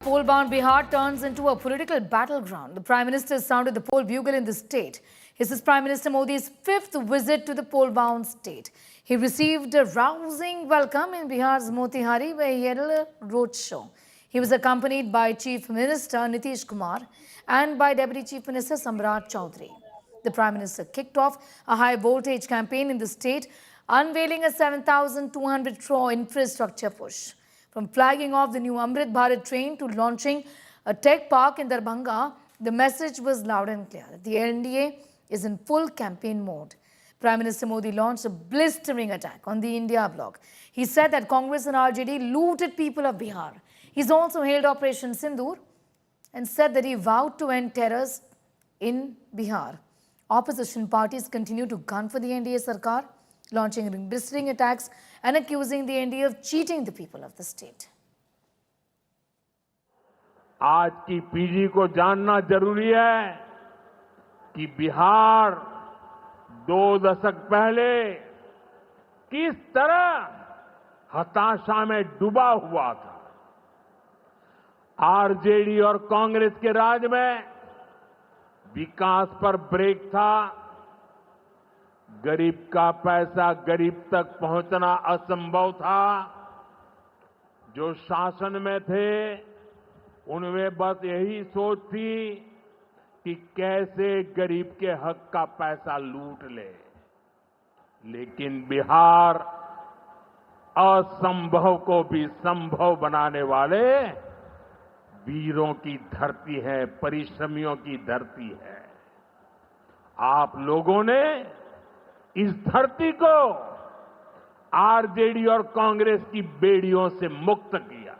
Poll-bound Bihar turns into a political battleground. The Prime Minister sounded the poll bugle in the state. This is Prime Minister Modi's fifth visit to the poll-bound state. He received a rousing welcome in Bihar's Motihari, where he held a roadshow. He was accompanied by Chief Minister Nitish Kumar and by Deputy Chief Minister Samrat Chaudhary. The Prime Minister kicked off a high-voltage campaign in the state, unveiling a 7,200 crore infrastructure push. From flagging off the new Amrit Bharat train to launching a tech park in Darbhanga, the message was loud and clear. The NDA is in full campaign mode. Prime Minister Modi launched a blistering attack on the India bloc. He said that Congress and RJD looted people of Bihar. He's also hailed Operation Sindoor and said that he vowed to end terrors in Bihar. Opposition parties continue to gun for the NDA Sarkar, launching blistering attacks and accusing the NDA of cheating the people of the state. आज की पीढ़ी को जानना जरूरी है कि बिहार 2 दशक पहले किस तरह हताशा में डूबा हुआ था। आरजेडी और कांग्रेस के राज में विकास पर ब्रेक था। गरीब का पैसा गरीब तक पहुंचना असंभव था। जो शासन में थे उनमें बस यही सोच थी कि कैसे गरीब के हक का पैसा लूट ले। लेकिन बिहार असंभव को भी संभव बनाने वाले वीरों की धरती है, परिश्रमियों की धरती है। आप लोगों ने इस धरती को आरजेडी और कांग्रेस की बेड़ियों से मुक्त किया।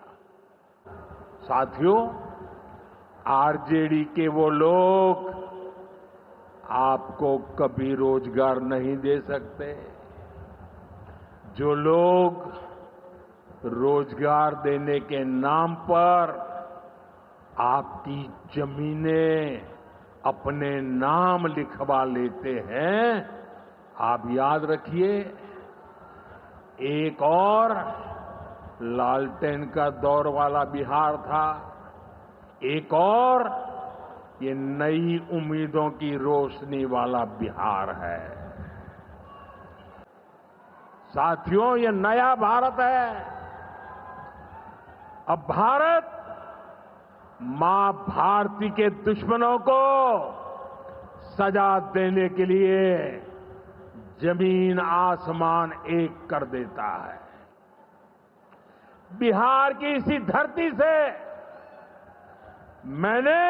साथियों, आरजेडी के वो लोग आपको कभी रोजगार नहीं दे सकते। जो लोग रोजगार देने के नाम पर आपकी जमीनें अपने नाम लिखवा लेते हैं, आप याद रखिए, एक और लालटेन का दौर वाला बिहार था, एक और ये नई उम्मीदों की रोशनी वाला बिहार है। साथियों, ये नया भारत है। अब भारत मां भारती के दुश्मनों को सजा देने के लिए जमीन आसमान एक कर देता है। बिहार की इसी धरती से मैंने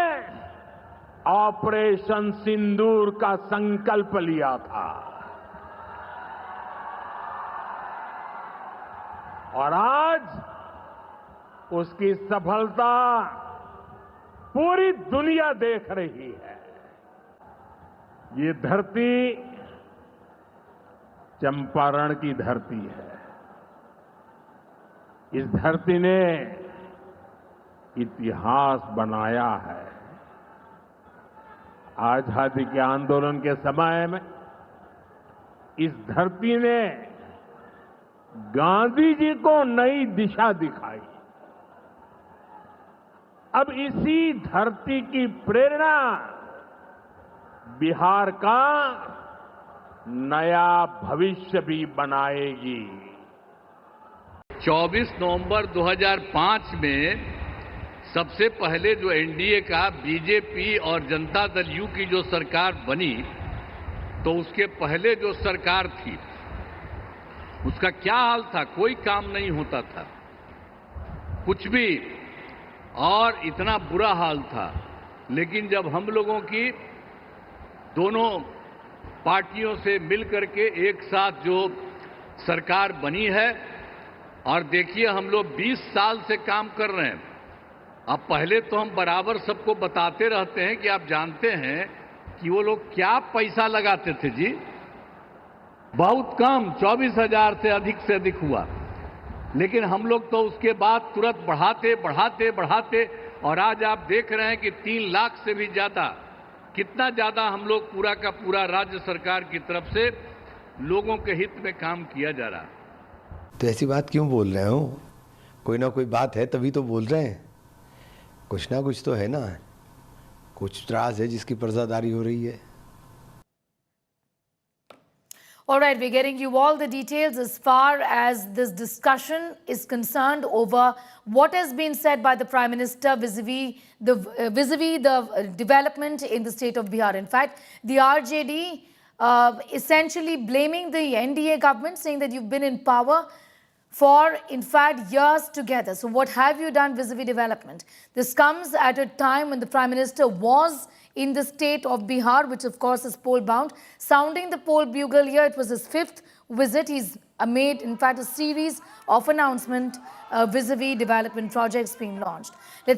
ऑपरेशन सिंदूर का संकल्प लिया था और आज उसकी सफलता पूरी दुनिया देख रही है। ये धरती चंपारण की धरती है। इस धरती ने इतिहास बनाया है। आजादी के आंदोलन के समय में इस धरती ने गांधी जी को नई दिशा दिखाई। अब इसी धरती की प्रेरणा बिहार का नया भविष्य भी बनाएगी। 24 नवंबर 2005 में सबसे पहले जो एनडीए का बीजेपी और जनता दल यू की जो सरकार बनी, तो उसके पहले जो सरकार थी उसका क्या हाल था? कोई काम नहीं होता था, कुछ भी, और इतना बुरा हाल था। लेकिन जब हम लोगों की दोनों पार्टियों से मिलकर के एक साथ जो सरकार बनी है, और देखिए हम लोग 20 साल से काम कर रहे हैं। अब पहले तो हम बराबर सबको बताते रहते हैं कि आप जानते हैं कि वो लोग क्या पैसा लगाते थे जी, बहुत कम, 24,000 से अधिक हुआ। लेकिन हम लोग तो उसके बाद तुरंत बढ़ाते और आज आप देख रहे हैं कि 3 लाख से भी ज्यादा, कितना ज्यादा हम लोग पूरा का पूरा राज्य सरकार की तरफ से लोगों के हित में काम किया जा रहा है। तो ऐसी बात क्यों बोल रहे हो? कोई ना कोई बात है तभी तो बोल रहे हैं। कुछ ना कुछ तो है ना, कुछ त्रास है जिसकी पर्दादारी हो रही है। All right, we're getting you all the details as far as this discussion is concerned over what has been said by the Prime Minister vis-a-vis the development in the state of Bihar. In fact, the RJD essentially blaming the NDA government, saying that you've been in power for, in fact, years together. So what have you done vis-a-vis development? This comes at a time when the Prime Minister was in the state of Bihar, which of course is poll-bound, sounding the poll bugle here. It was his 5th visit. He's made, in fact, a series of announcements vis-a-vis development projects being launched.